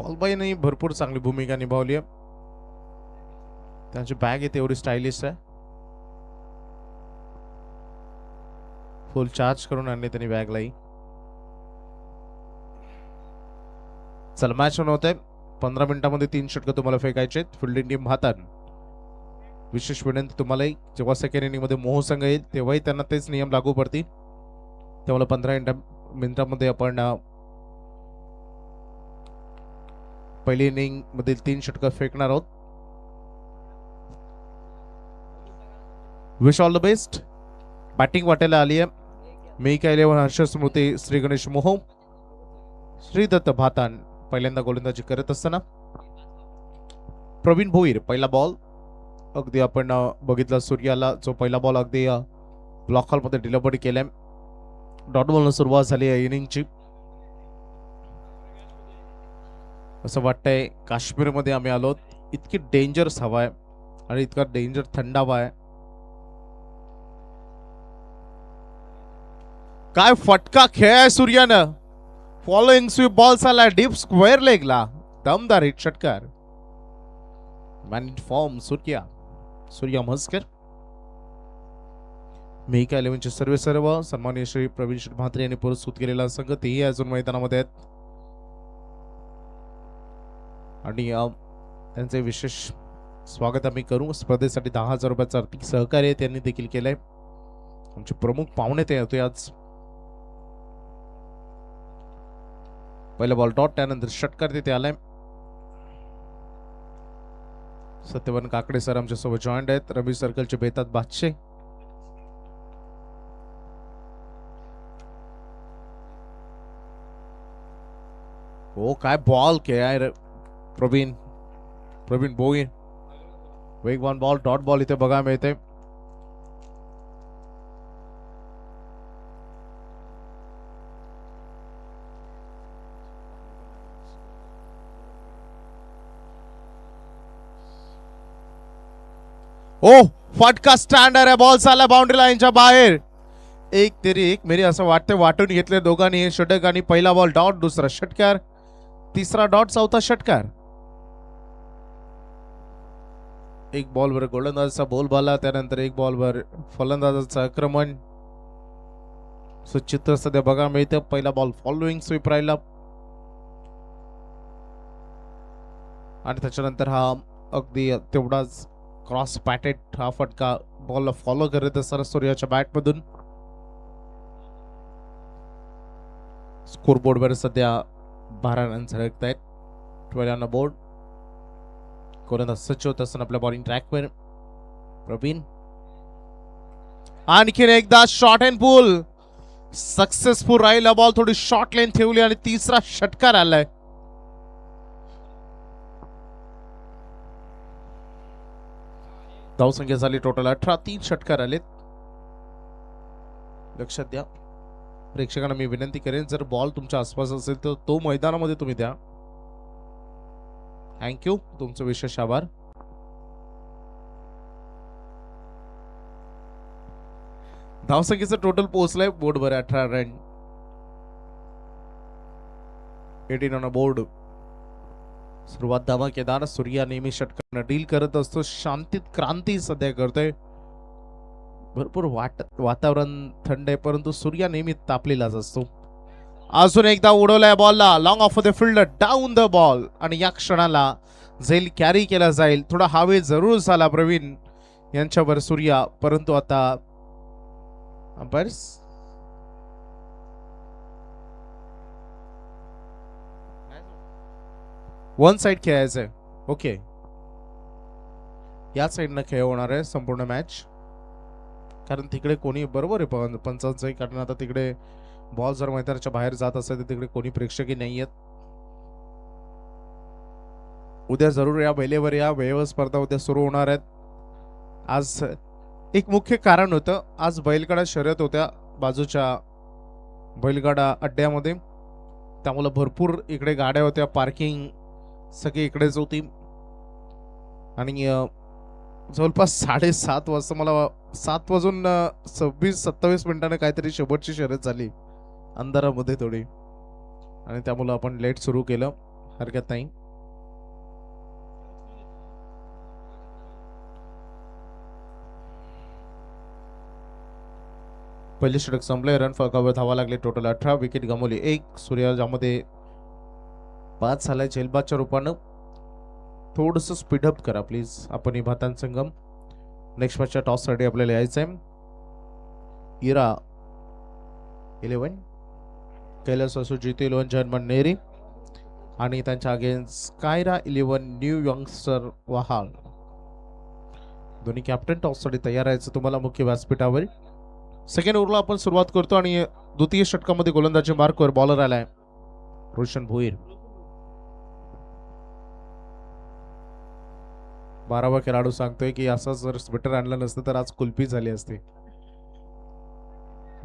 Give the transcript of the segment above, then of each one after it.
पॉलबाईने भरपूर चांगली भूमिका निभावली आहे. त्यांची बॅग आहे तेवढी स्टायलिश आहे. फुल चार्ज करून आणले त्यांनी बॅगलाही. चला मॅच ऑन होत आहे. 15 मिनिटांमध्ये 3 षटकं तुम्हाला फेकायचे आहेत. फिल्डिंग टीम हातान. विशेष विनंती तुम्हाला, जेव्हा सेकंड इनिंग मध्ये मोह संघ येईल तेव्हाही त्यांना तेच नियम लागू पडतील. त्यामुळे 15 मिनिटांमध्ये आपण पहिली इनिंग मधील 3 षटकं फेकणार आहोत. Wish all the best. Batting वाटायला आली आहे. मेका 11 हर्ष स्मृती श्री गणेश मोह, श्रीदत्त भातान पहिल्यांदा गोलंदाजी करत असताना प्रवीण भोईर पहिला बॉल. अगदी आपण बघितलं सूर्याला जो पहिला बॉल अगदी ब्लॉक हॉल मध्ये डिलिव्हरी केलाय. डॉट बॉलनं सुरुवात झाली या इनिंगची. असं वाटतंय काश्मीरमध्ये आम्ही आलो. इतकी डेंजरस हवा आहे आणि इतका डेंजर थंडावा आहे. काय फटका खेळ आहे सूर्यानं. फॉलोइंग स्वीप बॉल आला डीप स्क्वेअर लेगला. दमदार हिट षटकार. Man in form Surya Mhaskar. मेका 11चे सर्व सन्माननीय श्री प्रवीण म्हात्रे यांनी पुरस्कृत केलेला संघ तेही अजून मैदानामध्ये आहेत आणि त्यांचे विशेष स्वागत आम्ही करू. स्पर्धेसाठी 10,000 रुपयाचं आर्थिक सहकार्य त्यांनी देखील केलंय. आमचे प्रमुख पाहुणे ते होते आज. पहिला बॉल डॉट, त्यानंतर षटकार तिथे आलाय. सत्यवान काकडे सर आमच्या सोबत जॉईंट आहेत. रवी सर्कलचे बेतात बादशे. हो काय बॉल खेळाय प्रवीण बोई. वेगवान बॉल, डॉट बॉल इथे बघायला मिळते. ओ फटका स्टँडर आहे. बॉल चालला बाउंड्री लाईनच्या बाहेर. एक तरी एक मेरी असं वाटतं वाटून घेतले दोघांनी हे षटक. आणि पहिला बॉल डॉट, दुसरा षटकार, तिसरा डॉट, चौथा षटकार. एक बॉलवर गोलंदाजाचा बोलबाला, त्यानंतर एक बॉलवर फलंदाजाचं आक्रमण. चित्र सध्या बघा मिळतं. पहिला बॉल फॉलोइंग स्वीप राहिला आणि त्याच्यानंतर हा अगदी तेवढाच क्रॉस पॅटेड हा फटका बॉलला फॉलो करत असताना सूर्याच्या बॅटमधून. स्कोर बोर्डवर सध्या 12 रन झळकत आहेत. 12 ऑन बोर्ड. गोलंदाज सज्ज होत असताना आपल्या बॉलिंग ट्रॅकवर प्रवीण. आणखीन एकदा शॉर्ट अँड पुल सक्सेसफुल राहिला. बॉल थोडी शॉर्ट लेन ठेवली आणि तिसरा षटकार आलाय. धावसंख्या झाली टोटल 18. 3 षटकार आलेत. लक्षात द्या प्रेक्षकांना मी विनंती करेन, जर बॉल तुमच्या आसपास असेल तर तो मैदानामध्ये तुम्ही द्या. थँक्यू, तुमचं विशेष आभार. धावसंख्येचं टोटल पोहोचलंय बोर्डवर 18 रन. 18 on board. सुरुवात धमाकेदार. सूर्या नेहमी षटकांना डील करत असतो. शांतीत क्रांती सध्या करतोय. भरपूर वातावरण थंड आहे परंतु सूर्या नेहमी तापलेलाच असतो. अजून एकदा उडवलाय बॉलला. Long off the fielder, down the ball. आणि या क्षणाला झेल कॅरी केला जाईल. थोडा हवे जरूर झाला प्रवीण यांच्यावर सूर्या, परंतु आता अंपायर्स वन साइड खेळायचंय. ओके, या साइडनं खेळ होणार आहे संपूर्ण मॅच, कारण तिकडे कोणी बरोबर आहे पंचांचंही, कारण आता तिकडे बॉल जर मैदानाच्या बाहेर जात असेल तर तिकडे कोणी प्रेक्षकही नाही आहेत. उद्या जरूर या बैलेवर या. वेळेवर स्पर्धा उद्या सुरू होणार आहेत. आज एक मुख्य कारण होतं, आज बैलगाडा शर्यत होत्या बाजूच्या बैलगाडा अड्ड्यामध्ये, त्यामुळे भरपूर इकडे गाड्या होत्या. पार्किंग सगळी इकडेच होती आणि जवळपास 7:30 वाजता, मला 7 वाजून 26-27 मिनिटांनी काहीतरी शेवटची शर्यत झाली अंधारामध्ये थोडी, आणि त्यामुळे आपण लेट सुरू केलं. हरकत नाही. पहिले षटक संपले. रन फलकावर धावा लागले. टोटल 18. विकेट गमावली 1. सूर्या ज्यामध्ये 5 झालाय झेलबादच्या रूपानं. थोडस स्पीडअप करा प्लीज. आपण भातान संगम. नेक्स्ट मॅचच्या टॉस साठी आपल्याला यायचंय. इरा 11, कैलास जीतो 11, जर्मन नेरी आणि त्यांच्या अगेन्स्ट स्कायरा 11, न्यू यंगस्टर वहाल. दोन्ही कॅप्टन टॉस साठी तयार राहायचं तुम्हाला मुख्य व्यासपीठावर. सेकंड ओव्हरला आपण सुरुवात करतो आणि द्वितीय षटकामध्ये गोलंदाजी मार्कवर बॉलर आलाय रोशन भोईर. 12वा खेळाडू सांगतोय की असं जर स्वेटर आणलं नसतं तर आज कुल्फी झाली असती.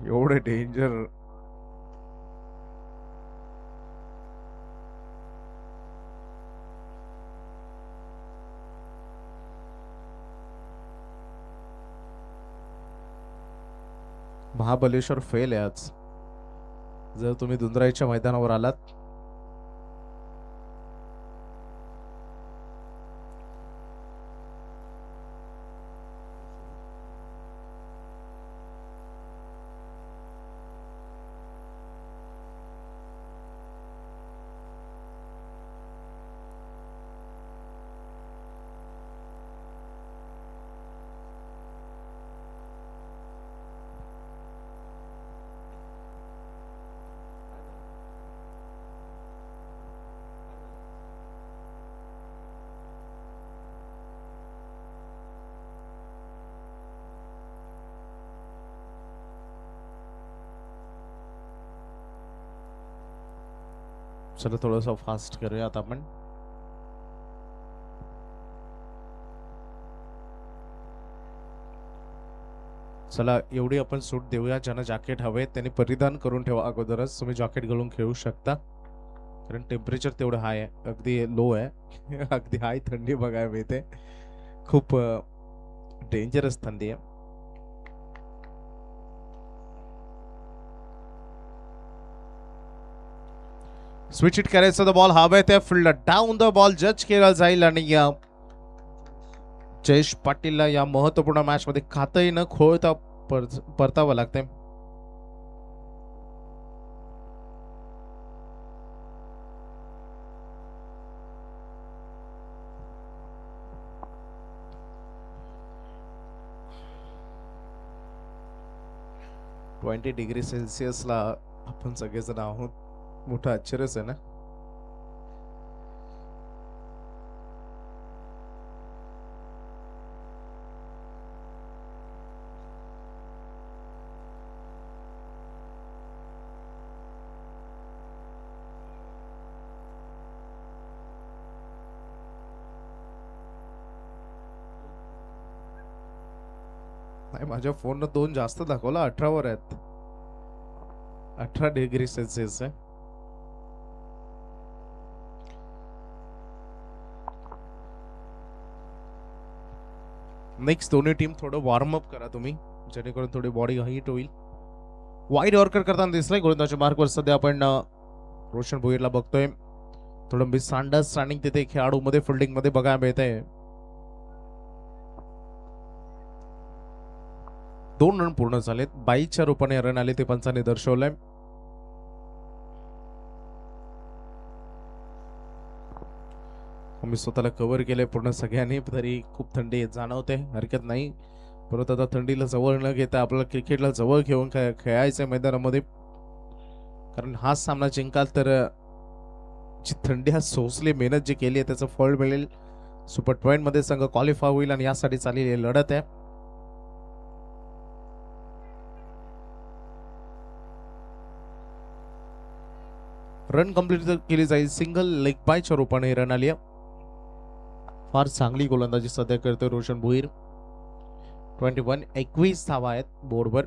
एवढे डेंजर. महाबलेश्वर फेल आहे आज. जर तुम्ही दुंदराईच्या मैदानावर आलात चला थोडंसं फास्ट करूया आता आपण. चला एवढी आपण सूट देऊया. ज्यांना जॅकेट हवे त्यांनी परिधान करून ठेवा अगोदरच. तुम्ही जॅकेट घालून खेळू शकता कारण टेम्परेचर तेवढं हाय आहे. अगदी लो आहे. अगदी हाय थंडी बघायला मिळते. खूप डेंजरस थंडी आहे. स्विच इट करायचं. द बॉल हवे त्या फील्ड डाऊन द बॉल जज केला जाईल आणि जयेश पाटीलला या महत्वपूर्ण मॅच मध्ये खातही न खोळता परतावं लागतंय. $20°C ला आपण सगळेजण आहोत. मोठं आश्चर्यच आहे ना. नाही माझ्या फोननं 2 जास्त दाखवला. 18 वर आहेत. 18°C आहे. नेक्स्ट दोन्ही टीम थोडं वॉर्मअप करा तुम्ही जेणेकरून थोडी बॉडी हीट होईल. वाईड यॉर्कर करताना दिसलाय गोलंदाजी मार्कवर सध्या आपण रोशन भोईरला बघतोय. थोडं मिसअंडरस्टँडिंग तिथे खेळाडू मध्ये फिल्डिंग मध्ये बघायला मिळतंय. 2 रन पूर्ण झालेत. 22च्या रूपाने रन आले ते पंचाने दर्शवलंय. आम्ही स्वतःला कव्हर केलंय पूर्ण सगळ्यांनी. तरी खूप थंडी जाणवते. हरकत नाही. परत आता थंडीला जवळ न घेता आपल्याला क्रिकेटला जवळ घेऊन खेळायचंय मैदानामध्ये. कारण हा सामना जिंकाल तर जी थंडी हा सोसली मेहनत जी केली आहे त्याचं फळ मिळेल. सुपर 20 मध्ये संघ क्वालिफाय होईल आणि यासाठी चाललेली लढत आहे. रन कंप्लीट केली जाईल. सिंगल लेग बायच्या रूपाने रन आली. फार चांगली गोलंदाजी सध्या करतोय रोशन भोईर. 21 धावा आहेत बोर्डवर.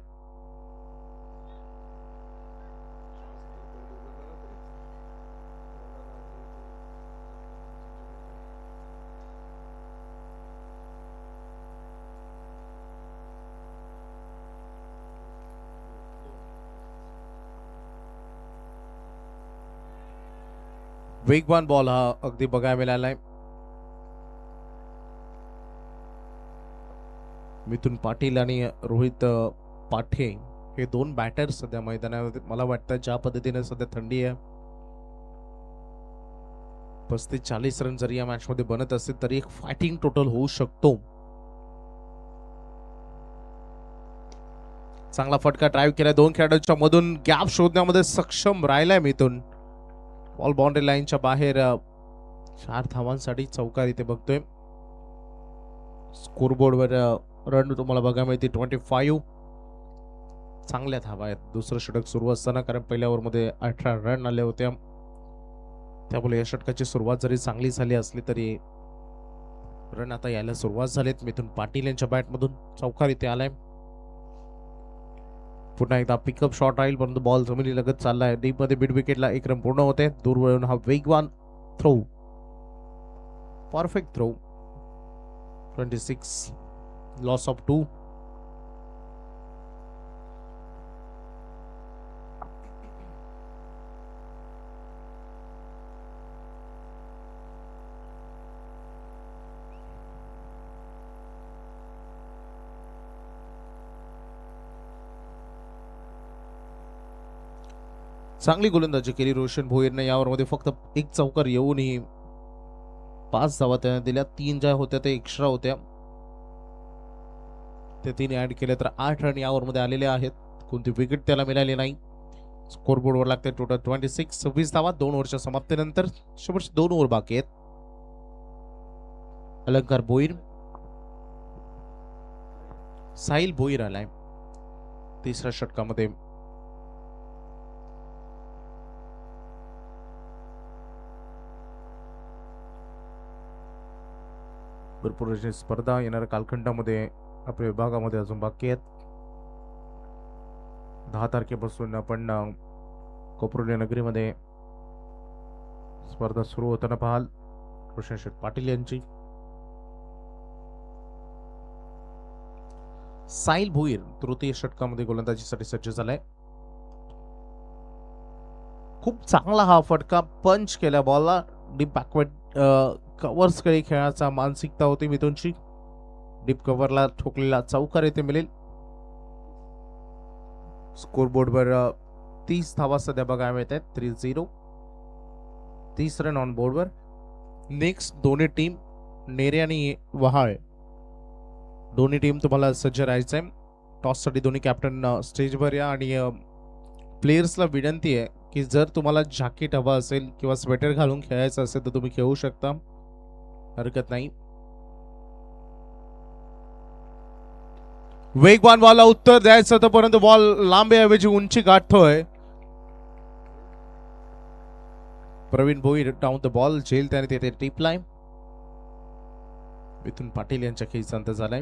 वेगवान बॉल हा अगदी बघायला मिळालाय. मिथुन पाटील आणि रोहित पाठे हे दोन बॅटर्स सध्या मैदानामध्ये. मला वाटतं ज्या पद्धतीने सध्या थंडी आहे, 35-40 रन जरी या मॅच मध्ये बनत असतील तरी एक फायटिंग टोटल होऊ शकतो. चांगला फटका ड्राईव्ह केला. दोन खेळाडूंच्या मधून गॅप शोधण्यामध्ये सक्षम राहिलाय मिथुन. बॉल बाउंड्री लाईनच्या बाहेर 4 धावांसाठी चौकार इथे बघतोय. स्कोरबोर्डवर रन तुम्हाला बघायला मिळते 25. चांगल्या धावा आहेत दुसरं षटक सुरू असताना, कारण पहिल्या ओव्हरमध्ये 18 रन आले होते. त्यामुळे या षटकाची सुरुवात जरी चांगली झाली असली तरी रन आता यायला सुरुवात झालीत. मिथुन पाटील यांच्या बॅटमधून चौकार इथे आलाय. पुन्हा एकदा पिकअप शॉट राहील, परंतु बॉल जमिनी लगत चाललाय. डीप मध्ये मिड विकेटला एक रन पूर्ण होते. दूर वळून हा वेगवान throw, perfect throw. 26, loss of 2. चांगली गोलंदाजी केली रोशन भोईरने यावरमध्ये. फक्त एक चौकार येऊनही 5 धावा त्याने दिल्या. 3 ज्या होत्या त्या एक्स्ट्रा होत्या, ते 3 ऍड केले तर 8 रन यावरमध्ये आलेले आहेत. कोणती विकेट त्याला मिळाली नाही. स्कोरबोर्डवर लागते टोटल 26 धावा 2 ओव्हरच्या समाप्तीनंतर. शेवटचे 2 ओव्हर बाकी आहेत. अलंकार भोईर, साहिल भोईर आलाय तिसऱ्या षटकामध्ये. भरपूर अशी स्पर्धा येणाऱ्या कालखंडामध्ये आपल्या विभागामध्ये अजून बाकी आहेत. 10 तारखेपासून आपण कोपरोली नगरीमध्ये स्पर्धा सुरू होताना पाहाल. रोशन शेठ पाटील यांची. साहिल भोईर तृतीय षटकामध्ये गोलंदाजीसाठी सज्ज झालाय. खूप चांगला हा फटका पंच केला बॉलला. डीप बॅकवर्ड कव्हर्स कडे खेळाचा मानसिकता होती मिथुनची. डीप कव्हरला ठोकलेला चौकार येथे मिळेल. स्कोरबोर्डवर 30 धावा सध्या बघायला मिळत आहेत. 3-0, 30 रन ऑन बोर्डवर. नेक्स्ट दोन्ही टीम नेरे आणि वहाळ दोन्ही टीम तुम्हाला सज्ज राहायचंय. टॉस साठी दोन्ही कॅप्टन स्टेजवर या आणि प्लेयर्सला विनंती आहे की जर तुम्हाला जॅकेट हवा असेल किंवा स्वेटर घालून खेळायचं असेल तर तुम्ही खेळू शकता, हरकत नाही. वेगवान बॉलला उत्तर द्यायचं होतं, परंतु बॉल लांबीऐवजी उंची गाठतोय. Praveen Bhoir down the ball झेल त्याने तिथे टिपलाय. मिथुन पाटील यांच्या खेळीचा अंत झालाय.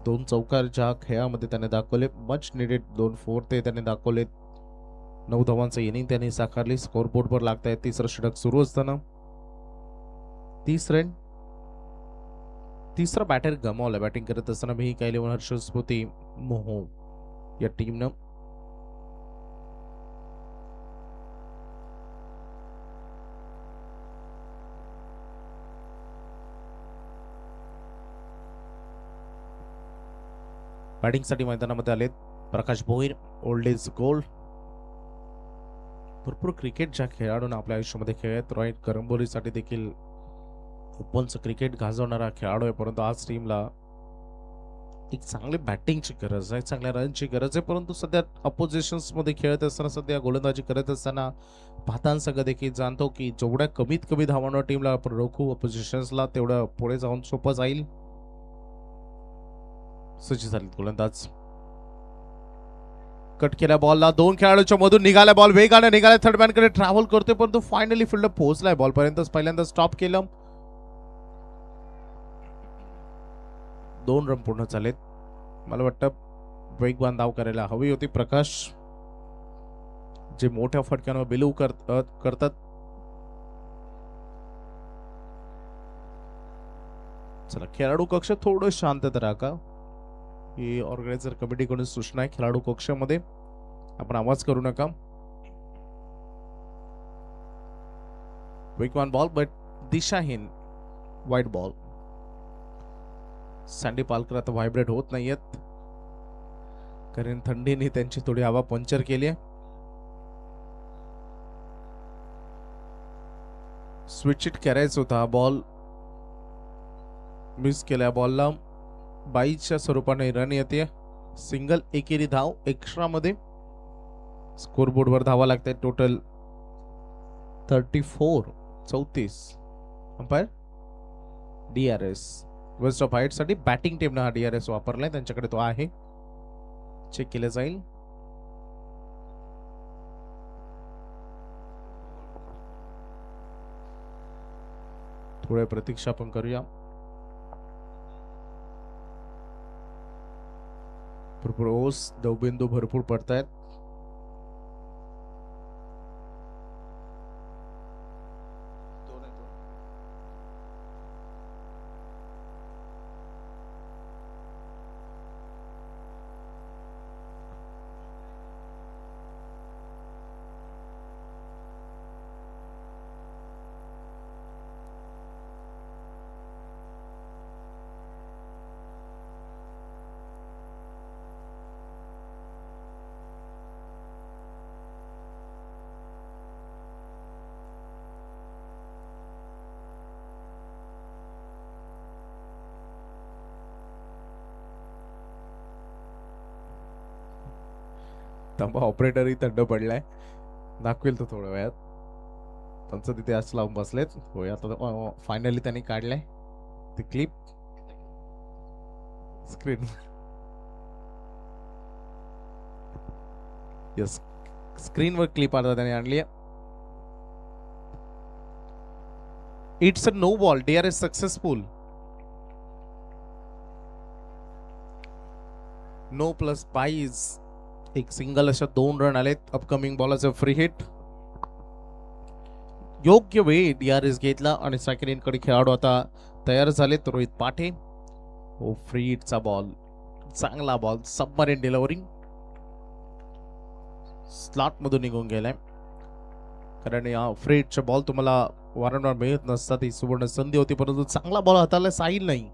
2 चौकारच्या खेळामध्ये त्याने दाखवले. मच निडेड 2 4 ते त्याने दाखवले. 9 धावांचं इनिंग त्याने साकारली. स्कोरबोर्डवर लागताय तिसरं षटक सुरू असताना. 30 रन. तिसरा बॅटर गमावला बॅटिंग करत असताना. मी काही लेवन हर्षस्मृती मोहो या टीमनं. बॅटिंगसाठी मैदानामध्ये आलेत प्रकाश भोईर, ओल्ड इज गोल्ड. भरपूर क्रिकेटच्या खेळाडूंना आपल्या आयुष्यामध्ये खेळत. रोहित करंबोलीसाठी देखील ओपनचं क्रिकेट गाजवणारा खेळाडू आहे, परंतु आज टीमला एक चांगली बॅटिंगची गरज आहे, चांगल्या रनची गरज आहे. परंतु सध्या अपोजिशन्स मध्ये खेळत असताना, सध्या गोलंदाजी करत असताना पाहतांसंघ देखील जाणतो की जेवढ्या कमीत कमी धावांवर टीमला आपण रोखू अपोजिशन्सला, तेवढं पुढे जाऊन सोपं जाईल. सज्ज झाले गोलंदाज. कट केल्या बॉलला 2 खेळाडूंच्या मधून निघाला बॉल. वेगाने निघाला, थर्ड मॅन कडे ट्रॅव्हल करतोय, परंतु फायनली फील्डर पोहोचलाय बॉल पर्यंत. पहिल्यांदा स्टॉप केलं. 2 रन पूर्ण झालेत. मला वाटतं वेगवान धाव करायला हवी होती. प्रकाश जे मोठ्या फटक्यांवर बिलीव करतात. चला, खेळाडू कक्ष थोडं शांतता राखा. ही ऑर्गनायझर कमिटीकडून सूचना आहे. खेळाडू कक्षामध्ये आपण आवाज करू नका. Weak one ball, but दिशाहीन वाईट बॉल. सँडी पालकर आता व्हायब्रेट होत नाहीयेत कारण थंडीने त्यांची थोडी हवा पंक्चर केली आहे. स्विच इट करायचा होता. बॉल मिस केला. बॉलला 22च्या स्वरूपाने रन येते. सिंगल एकेरी धाव एक्स्ट्रा मध्ये. स्कोरबोर्ड वर धावा लागतात total 34. Umpire DRS waist of height साठी बॅटिंग टीमने हा DRS वापरलाय. त्यांच्याकडे तो आहे. चेक केलं जाईल. थोड्या प्रतीक्षा आपण करूया. भरपूर ओस दवबिंदू भरपूर पडतायत. ऑपरेटरही थंड पडलाय. दाखवेल तो थोड्या वेळात. त्यांचं तिथे असं लावून बसलेत. होय आता फायनली त्यांनी काढलाय ती क्लिप स्क्रीन. यस, स्क्रीनवर क्लिप आता त्याने आणली आहे. It's a no ball. DRS successful. No plus 22. एक सिंगल अशा 2 रन आलेत. अपकमिंग बॉलरचं फ्री हिट. योग्य वेळी DRS घेतला आणि सेकंड इनकडे खेळाडू आता तयार झालेत. रोहित पाठे. हो, फ्री हिटचा बॉल. चांगला बॉल. Submarine delivering. स्लॉट मधून निघून गेलाय. कारण या फ्री हिटचा बॉल तुम्हाला वारंवार मिळत नसतात. ही सुवर्ण संधी होती परंतु चांगला बॉल हाताला साईल नाही.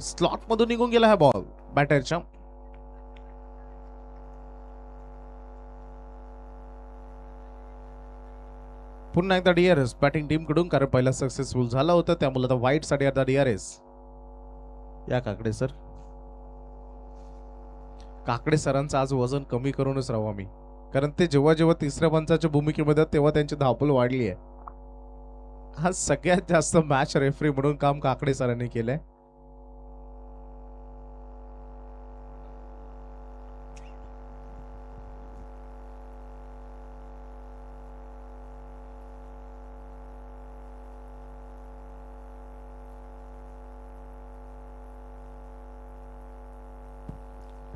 स्लॉट मधून निघून गेला हा बॉल बॅटरच्या. पुन्हा एकदा DRS बॅटिंग टीम कडून कारण पहिला सक्सेसफुल झाला होता त्यामुळे आता व्हाईट साठी आता DRS. या काकडे सर. काकडे सरांचं आज वजन कमी करूनच राहू आम्ही कारण ते जेव्हा जेव्हा तिसऱ्या पंचाच्या भूमिकेमध्ये तेव्हा त्यांची धावपळ वाढली आहे. आज सगळ्यात जास्त मॅच रेफरी म्हणून काम काकडे सरांनी केलंय.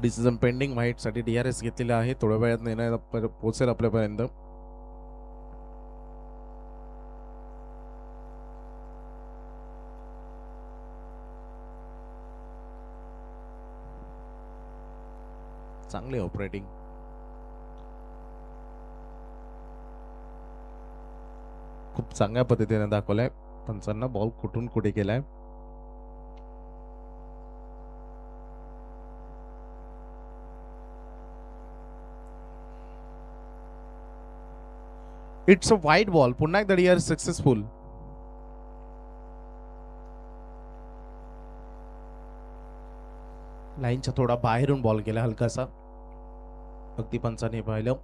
Decision pending. व्हाईट साठी DRS घेतलेला आहे. थोड्या वेळात निर्णय पोहोचेल आपल्यापर्यंत. चांगली ऑपरेटिंग. खूप चांगल्या पद्धतीने दाखवलाय पंचांना बॉल कुठून कुठे गेलाय. It's a wide ball. पुन्हा एकदा DRS सक्सेसफुल. लाईनच्या थोडा बाहेरून बॉल गेला हलकासा. अगदी पंचाने पाहिलं.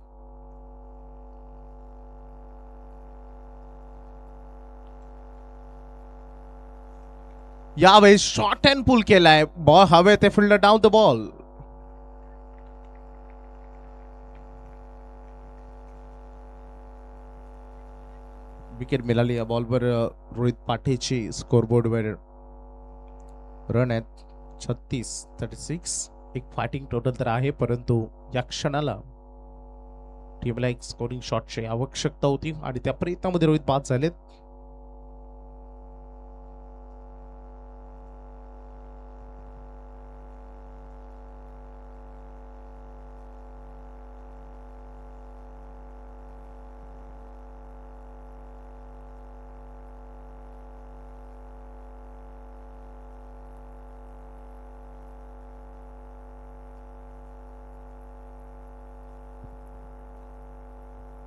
यावेळी शॉर्ट अँड पुल केलाय. बॉल हवे ते fielder down the ball. Wicket मिळाली या बॉलवर. रोहित पाठेची स्कोरबोर्डवर रन आहेत 36. एक फायटिंग टोटल तर आहे परंतु या क्षणाला टीमला एक स्कोरिंग शॉटची आवश्यकता होती आणि त्या प्रयत्नामध्ये रोहित बाद झालेत.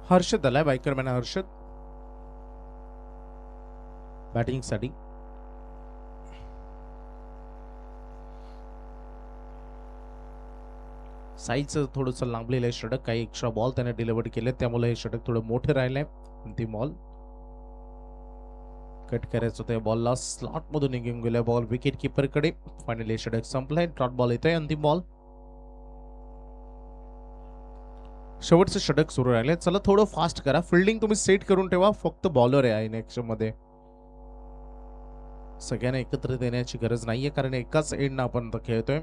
हर्षद आलाय, बायकरमॅन हर्षद बॅटिंग साठी. साईजचं थोडंसं लांबलेलं आहे षटक, काही एक्स्ट्रा बॉल त्याने डिलिव्हर केले, त्यामुळे हे षटक थोडं मोठे राहिले. अंतिम बॉल कट करायचं होतं, बॉलला स्लॉट मधून निघून गेला बॉल विकेट किपर कडे. फायनली षटक संपलंय. डॉट बॉल येतोय. अंतिम बॉल. शेवटचं षटक सुरू राहिले. चला थोडं फास्ट करा. फिल्डिंग तुम्ही सेट करून ठेवा. फक्त बॉलर आहे नेक्स्ट मध्ये, सगळ्यांना एकत्र देण्याची गरज नाहीये, कारण एकाच एंडनं आपण खेळतोय.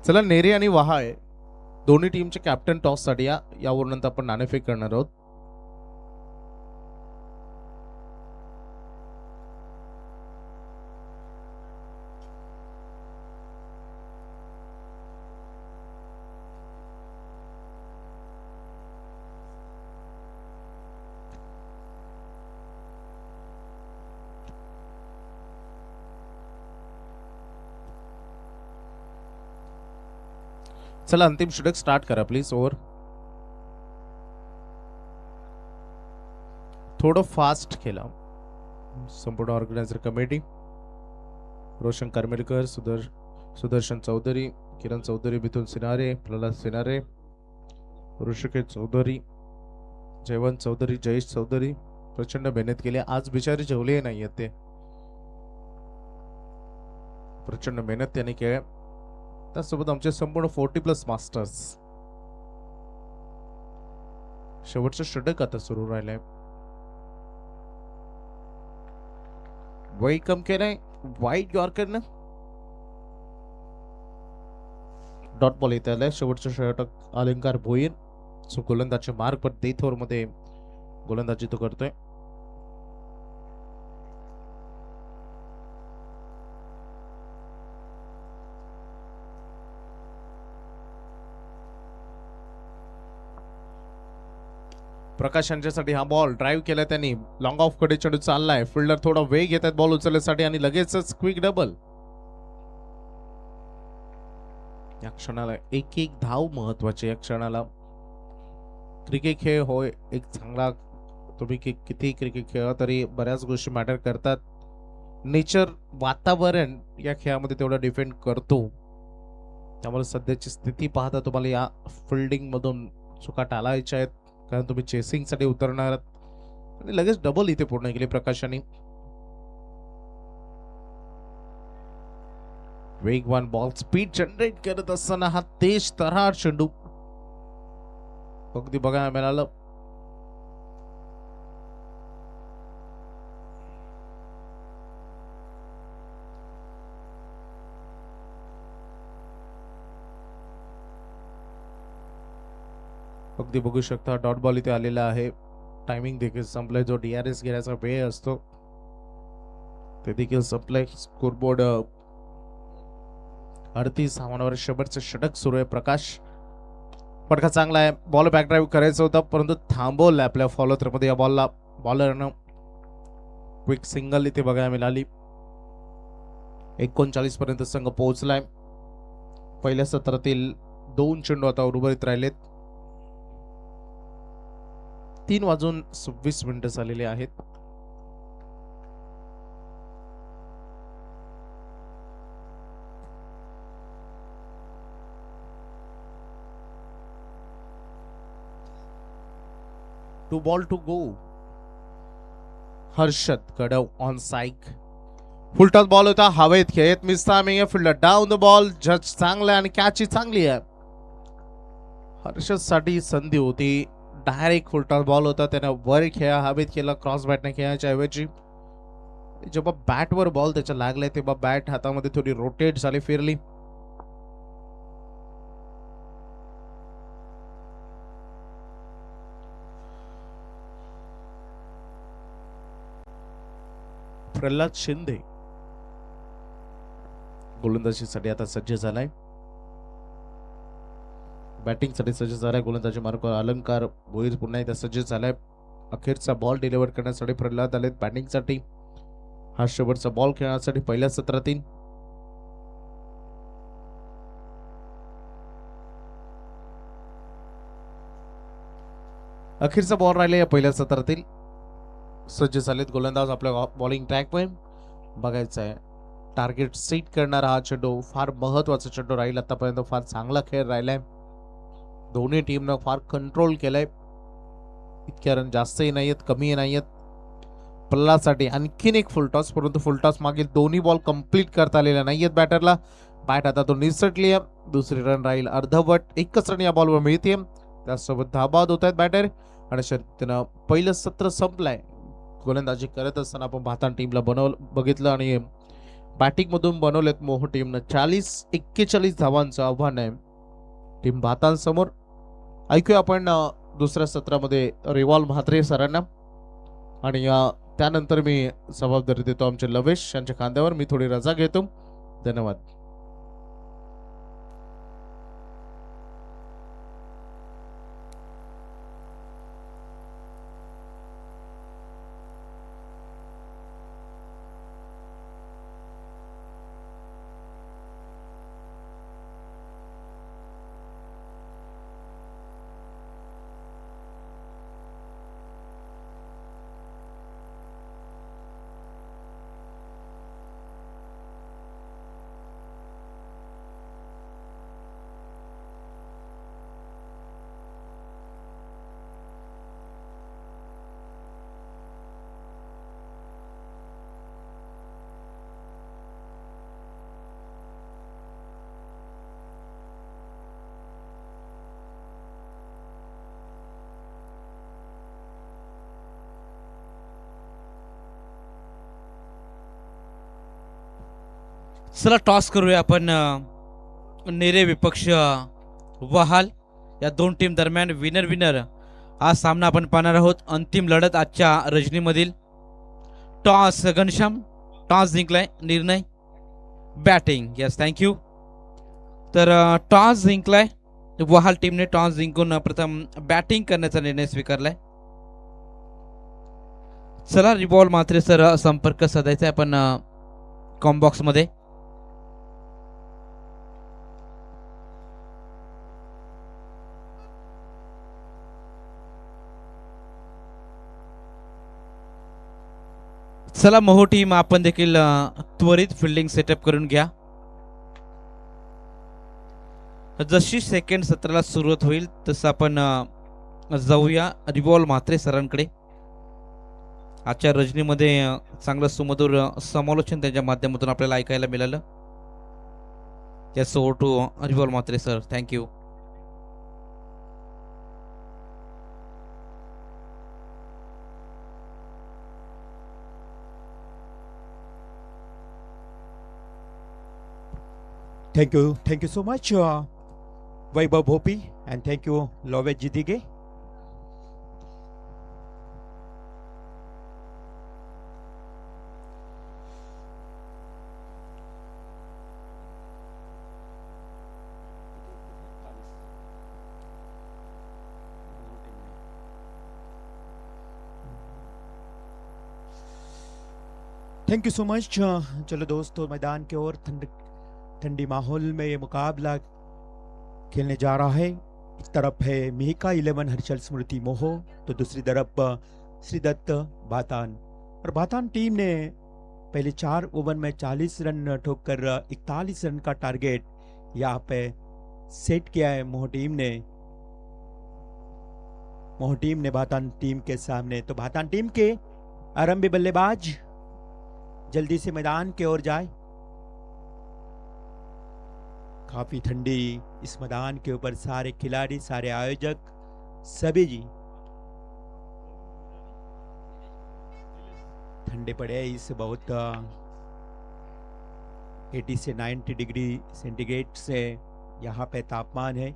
चला नेरे आणि वहाय दोन्ही टीमचे कॅप्टन टॉस साठी यावरून आपण नाणेफेक करणार आहोत. चला अंतिम षटक स्टार्ट करा प्लीज. ओव्हर थोडं फास्ट खेळा. संपूर्ण ऑर्गनायझर कमिटी रोशन करमेलकर, सुदर्शन चौधरी, किरण चौधरी, मिथुन सिनारे, प्रल्हाद सिनारे, ऋषिकेश चौधरी, जयवंत चौधरी, जयेश चौधरी प्रचंड मेहनत केली. आज बिचारे जेवले नाही ते, प्रचंड मेहनत त्यांनी केली. त्यासोबत आमचे संपूर्ण 40+ मास्टर्स. शेवटचं षटक आता सुरू राहिलंय. वेलकम केलंय वाईट यॉर्करनं. डॉट बॉल येत आलाय. शेवटचं षटक अलंकार भोईर गोलंदाजच्या मार्ग पर डेथ ओव्हर मध्ये गोलंदाजी तो करतोय. प्रकाश यांच्यासाठी हा बॉल ड्राईव्ह केला त्यांनी. लॉंग ऑफ कडे चढू चाललाय. फिल्डर थोडा वेग घेत आहेत बॉल उचलण्यासाठी आणि लगेचच क्विक डबल. या क्षणाला एक एक धाव महत्वाची. या क्षणाला क्रिकेट खेळ होय एक चांगला, तुम्ही किती क्रिकेट खेळा तरी बऱ्याच गोष्टी मॅटर करतात. नेचर, वातावरण या खेळामध्ये तेवढा डिपेंड करतो. त्यामुळे सध्याची स्थिती पाहता तुम्हाला या फिल्डिंग मधून चुका टाळायच्या आहेत, कारण तुम्ही चेसिंग साठी उतरणार आहात. लगेच डबल इथे पूर्ण केली प्रकाशाने. वेगवान बॉल स्पीड जनरेट करत असताना हा तेज तऱ्हाट चेंडू अगदी बघायला मिळालं. अगदी बघू शकता डॉट बॉल इथे आलेला आहे. टायमिंग देखील संपलाय. जो DRS घेण्याचा वेळ असतो ते देखील संपलाय. स्कोरबोर्ड 38 धावांवर शेवटचं षटक सुरू आहे. प्रकाश फटका चांगला आहे. बॉल बॅक ड्राईव्ह करायचा होता परंतु थांबवलं आपल्या फॉलो थ्रो मध्ये. या बॉलला बॉलरनं क्विक सिंगल इथे बघायला मिळाली. 39 पर्यंत संघ पोहोचलाय. पहिल्या सत्रातील 2 चेंडू आता उर्वरित राहिलेत. 3:26 झालेले आहेत. Two ball to go. Harshad Kadav on साइक. फुलटॉस बॉल होता, हवेत खेळत मिसता मी फिल्डर डाऊन द बॉल. जज चांगला आणि कॅच चांगली आहे. हर्षद साठी संधी होती. डायरेक्ट फुलटॉस बॉल होता, त्याने वर खेळा, हवेत केला. क्रॉस बॅटने खेळायच्या ऐवजी जेव्हा बॅटवर बॉल त्याच्या लागलाय तेव्हा बॅट हातामध्ये थोडी रोटेट झाली, फिरली. प्रल्हाद शिंदे गोलंदाजीसाठी आता सज्ज झालाय. बॅटिंग साठी सज्ज झालाय. गोलंदाजी मार्ग अलंकार भोईर पुन्हा एकदा सज्ज झालाय. अखेरचा बॉल डिलिव्हर करण्यासाठी प्रल्हाद आलेत बॅटिंग साठी. हा शेवटचा बॉल खेळण्यासाठी पहिल्या सत्रातील अखेरचा बॉल राहिला या पहिल्या सत्रातील. सज्ज झालेत गोलंदाज आपल्या बॉलिंग ट्रॅकवर. बघायचं आहे टार्गेट सेट करणारा हा चेंडू फार महत्वाचा चेंडू राहील. आतापर्यंत फार चांगला खेळ राहिलाय. दोन्ही टीमनं फार कंट्रोल केलाय. इतक्या रन जास्तही नाहीयेत कमीही नाहीयेत. पल्लासाठी आणखीन एक फुलटॉस, परंतु फुलटॉस मागील दोन्ही बॉल कंप्लीट करता आलेल्या नाहीयेत बॅटरला. बॅट आता तो निसटली आहे. दुसरी रन राहील अर्धवट. एकच रन या बॉलवर मिळते. त्यासोबत धाबाद होत आहेत बॅटर आणि शर्यतीनं पहिलं सत्र संपलंय. गोलंदाजी करत असताना आपण भातान टीमला बघितलं आणि बॅटिंग मधून बनवलेत मोह टीमनं 40-41 धावांचं आव्हान आहे टीम भातांसमोर. ऐकूया आपण दुसऱ्या सत्रामध्ये रिवॉल्व म्हात्रे सरांना आणि त्यानंतर मी जबाबदारी देतो आमच्या लवेश यांच्या खांद्यावर. मी थोडी रजा घेतो. धन्यवाद. चला टॉस करूया आपण. नेरे विपक्ष वहाल या दोन टीम दरम्यान विनर विनर हा सामना आपण पाहणार आहोत. अंतिम लढत आजच्या रजनीमधील. टॉस घनश्याम टॉस जिंकलाय. निर्णय बॅटिंग. Yes thank you. तर टॉस जिंकलाय वहाल टीमने. टॉस जिंकून प्रथम बॅटिंग करण्याचा निर्णय स्वीकारलाय. चला रिबॉल मात्रे सर संपर्क साधायचा आपण कॉम्बॉक्स मध्ये. चला मोहो टीम आपण देखील त्वरित फिल्डिंग सेटअप करून घ्या. जशी सेकंड सत्राला सुरुवात होईल तसं आपण जाऊया रिबॉल म्हात्रे सरांकडे. आजच्या रजनीमध्ये चांगलं सुमधुर समालोचन त्यांच्या माध्यमातून आपल्याला ऐकायला मिळालं. सो टू रिबॉल Mhatre sir. Thank you. Thank you so much, Vaibhav Bhopi, and thank you, Lovesh Jidige. Thank you so much. चलो दोस्तों, मैदान के ओर ठंडी माहौल में ये मुकाबला खेलने जा रहा है. एक तरफ है मिहिका 11 हर्षल स्मृति मोहो, तो दूसरी तरफ श्रीदत्त भातान. और भातान टीम ने पहले 4 ओवर में 40 रन ठोककर 41 रन का टारगेट यहाँ पे सेट किया है मोह टीम ने भातान टीम के सामने. तो भातान टीम के आरंभी बल्लेबाज जल्दी से मैदान की ओर जाए. काफी ठंडी इस मैदान के ऊपर सारे खिलाड़ी, सारे आयोजक, सभी जी ठंडे पड़े. इस बहुत 80 से 90 डिग्री सेंटीग्रेड से यहाँ पे तापमान है.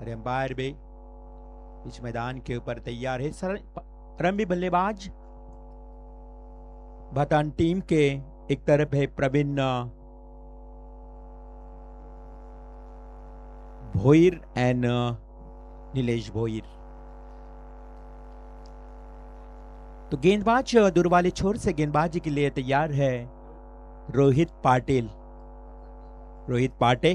और एम्पायर भी इस मैदान के ऊपर तैयार है. आरंभी बल्लेबाज भातान टीम के एक तरफ है प्रवीण भोईर एंड नीलेश भोईर. तो गेंदबाज दूर वाले छोर से गेंदबाजी के लिए तैयार है रोहित पाटिल. रोहित पाटे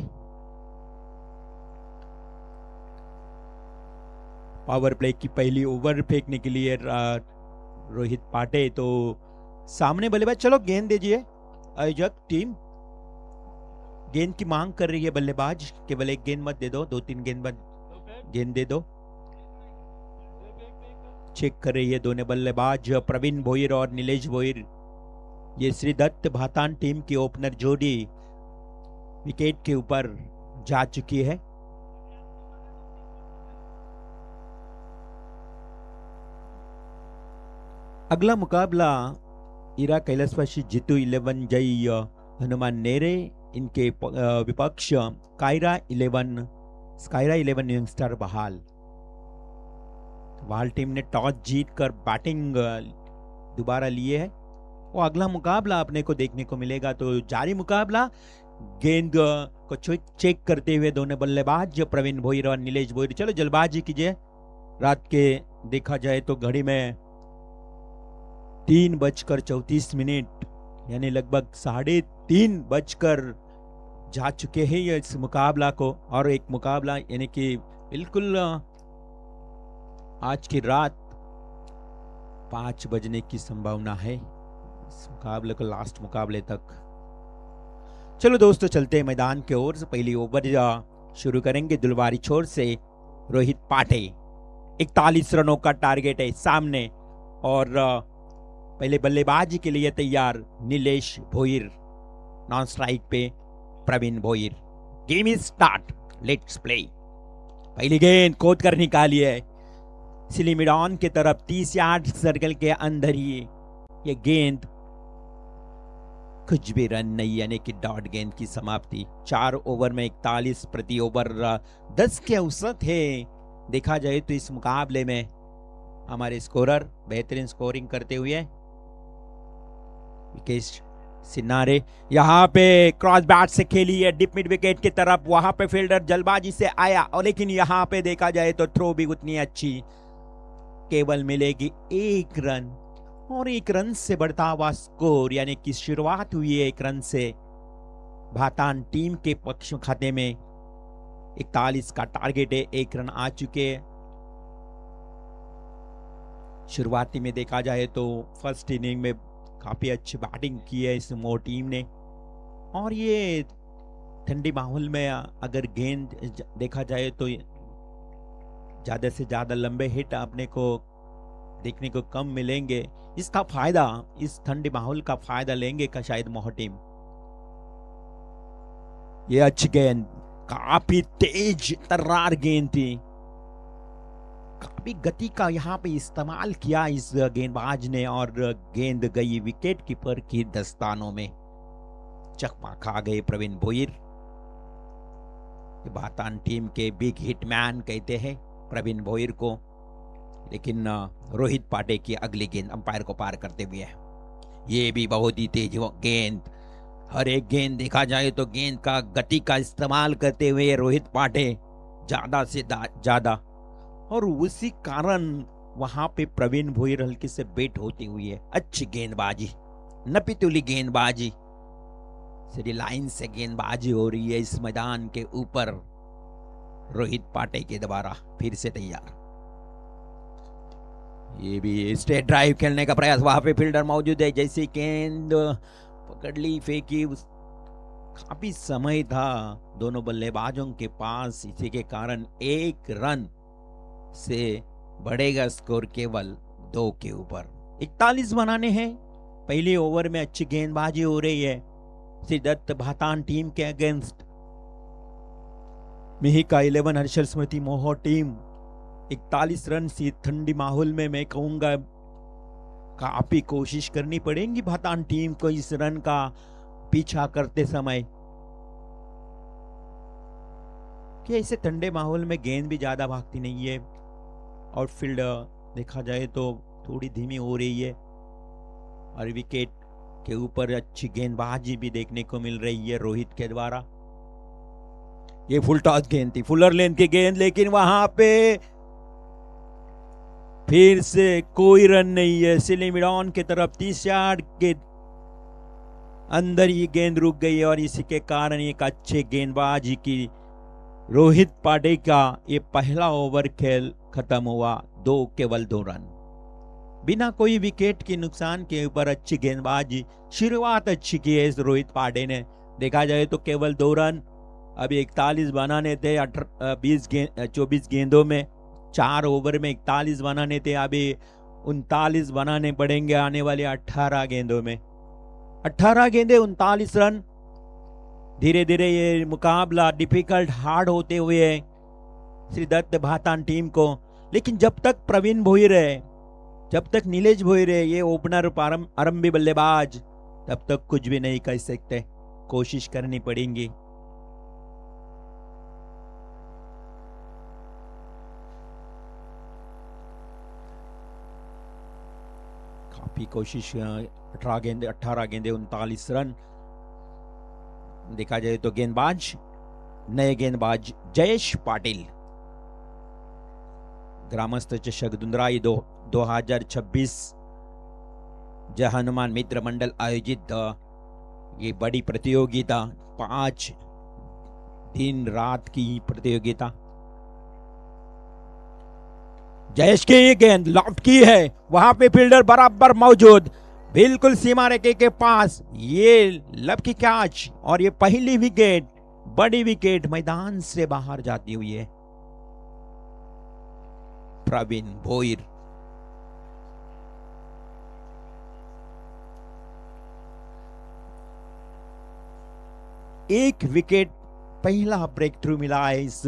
पावर प्ले की पहली ओवर फेंकने के लिए रोहित पाटे। तो सामने बल्लेबाज, चलो गेंद दीजिए। आयोजक टीम गेंद की मांग कर रही है, बल्लेबाज केवल एक गेंद मत दे दो, 2-3 गेंद दे दो। चेक कर रही है दोनों बल्लेबाज प्रवीण भोईर और नीलेश भोईर। ये श्री दत्त भातान टीम की ओपनर जोड़ी विकेट के ऊपर जा चुकी है। अगला मुकाबला ईरा कैलाशवासी जीतू 11 जय हनुमान नेरे, इनके विपक्ष स्कायरा 11 यंगस्टर बहाल। बहाल टीम ने टॉस जीतकर बैटिंग दोबारा लिए है। और अगला मुकाबला अपने को देखने को मिलेगा। तो जारी मुकाबला, गेंद को चेक करते हुए दोनों बल्लेबाज प्रवीण भोईर और नीलेश भोईर। चलो जल्दबाजी कीजिए। रात के देखा जाए तो घड़ी में 3:34 यानी लगभग 3:30 जा चुके हैं ये इस मुकाबला को। और एक मुकाबला यानी कि बिल्कुल आज की रात 5 बजने की संभावना है इस मुकाबले को, लास्ट मुकाबले तक। चलो दोस्तों चलते हैं मैदान की ओर से। पहली ओवर शुरू करेंगे दुलवारी छोर से रोहित पाटे। 41 रनों का टारगेट है सामने। और पहले बल्लेबाजी के लिए तैयार नीलेश भोईर, नॉन स्ट्राइक पे Pravin Bhoir. Game is start, let's play. पहली गेंद खोद कर निकाली है स्लिमिड ऑन की तरफ, 30 यार्ड सर्कल के अंदर ही ये गेंद, कुछ भी रन नहीं, यानी कि डॉट गेंद की समाप्ति। 4 ओवर में 41 प्रति ओवर 10 के औसत है। देखा जाए तो इस मुकाबले में हमारे स्कोरर बेहतरीन स्कोरिंग करते हुए विकेश सिन्नारे यहाँ पे क्रॉस बैट से खेली है डिप मिड विकेट की तरफ। वहां पे फील्डर जल्दबाजी से आया, और लेकिन यहाँ पे देखा जाए तो थ्रो भी उतनी अच्छी, केवल मिलेगी 1 रन। और 1 रन से बढ़ता हुआ स्कोर, यानी कि शुरुआत हुई है 1 रन से। भातान टीम के पक्ष खाते में 41 का टारगेट है, 1 रन आ चुके हैं। शुरुआती में देखा जाए तो फर्स्ट इनिंग में काफी अच्छी बैटिंग की है इस मो टीम ने। और ये ठंडी माहौल में अगर गेंद देखा जाए तो ज्यादा से ज्यादा लंबे हिट अपने को देखने को कम मिलेंगे। इसका फायदा, इस ठंडी माहौल का फायदा लेंगे का शायद मोह टीम। ये अच्छी गेंद, काफी तेज तर्रार गेंद थी, काफी गति का यहाँ पे इस्तेमाल किया इस गेंदबाज ने। और गेंद गई विकेट कीपर की दस्तानों में, चकमा खा गए प्रवीण भोईर। भातान टीम के बिग हिटमैन कहते हैं प्रवीण भोईर को। लेकिन रोहित पाटे की अगली गेंद अंपायर को पार करते हुए है। ये भी बहुत ही तेज गेंद, हर एक गेंद देखा जाए तो गेंद का गति का इस्तेमाल करते हुए रोहित पाटे ज्यादा से ज्यादा, और उसी कारण वहां पे प्रवीण भोईर हल्के से बेट होती हुई है। अच्छी गेंदबाजी, नपीतुली गेंदबाजी, सीधी लाइन से गेंदबाजी हो रही है इस मैदान के ऊपर। रोहित पाटे के द्वारा फिर से तैयार, ये भी स्ट्रेट ड्राइव खेलने का प्रयास, वहां पे फील्डर मौजूद है। जैसे गेंद पकड़ ली, फेंकी, काफी समय था दोनों बल्लेबाजों के पास, इसी के कारण 1 रन से बढ़ेगा स्कोर केवल 2 के ऊपर। 41 बनाने हैं। पहले ओवर में अच्छी गेंदबाजी हो रही है सिद्धत भातान टीम के अगेंस्ट। मिहिका 11 हर्षल स्मृति मोह टीम 41 रन से ठंडी माहौल में मैं कहूंगा काफी कोशिश करनी पड़ेगी भातान टीम को इस रन का पीछा करते समय, कि ऐसे ठंडे माहौल में गेंद भी ज्यादा भागती नहीं है। और फील्ड देखा जाए तो थोड़ी धीमी हो रही है, और विकेट के ऊपर अच्छी गेंदबाजी भी देखने को मिल रही है रोहित के द्वारा। ये फुल टॉस गेंद थी, फुलर लेंथ की गेंद, लेकिन वहां पे फिर से कोई रन नहीं है। स्लिमिड ऑन की तरफ 30 यार्ड के अंदर ही गेंद रुक गई, और इसी के कारण एक अच्छे गेंदबाजी की रोहित पाटिल का ये पहला ओवर खेल खत्म हुआ, केवल 2 रन बिना कोई विकेट के नुकसान के ऊपर अच्छी गेंदबाजी, शुरुआत अच्छी की है इस रोहित पाटिल ने। देखा जाए तो केवल 2 रन, अभी 41 बनाने थे 24 गेंदों में, 4 ओवर में 41 बनाने थे, अभी 39 बनाने पड़ेंगे आने वाले 18 गेंदों में। 18 गेंदे 39 रन। धीरे धीरे ये मुकाबला डिफिकल्ट हार्ड होते हुए श्री दत्त भातान टीम को, लेकिन जब तक प्रवीण भोईर है, जब तक नीलेश भोईर है, ये ओपनर आरंभी बल्लेबाज, तब तक कुछ भी नहीं कर सकते, कोशिश करनी पड़ेगी। काफी कोशिश, 18 गेंदे 39 रन। देखा जाए तो गेंदबाज, नए गेंदबाज जयेश पाटिल, ग्रामस्थ चषक दुंदराई 2026 जय हनुमान मित्र मंडल आयोजित ये बड़ी प्रतियोगिता, 5 दिन रात की प्रतियोगिता। जयेश की ये गेंद लॉफ्ट की है, वहां पे फील्डर बराबर मौजूद, बिल्कुल सीमा रेखे के पास, ये लब की कैच और ये पहली विकेट, बड़ी विकेट मैदान से बाहर जाती हुई है। प्रवीण भोईर एक विकेट, पहला ब्रेक थ्रू मिला है इस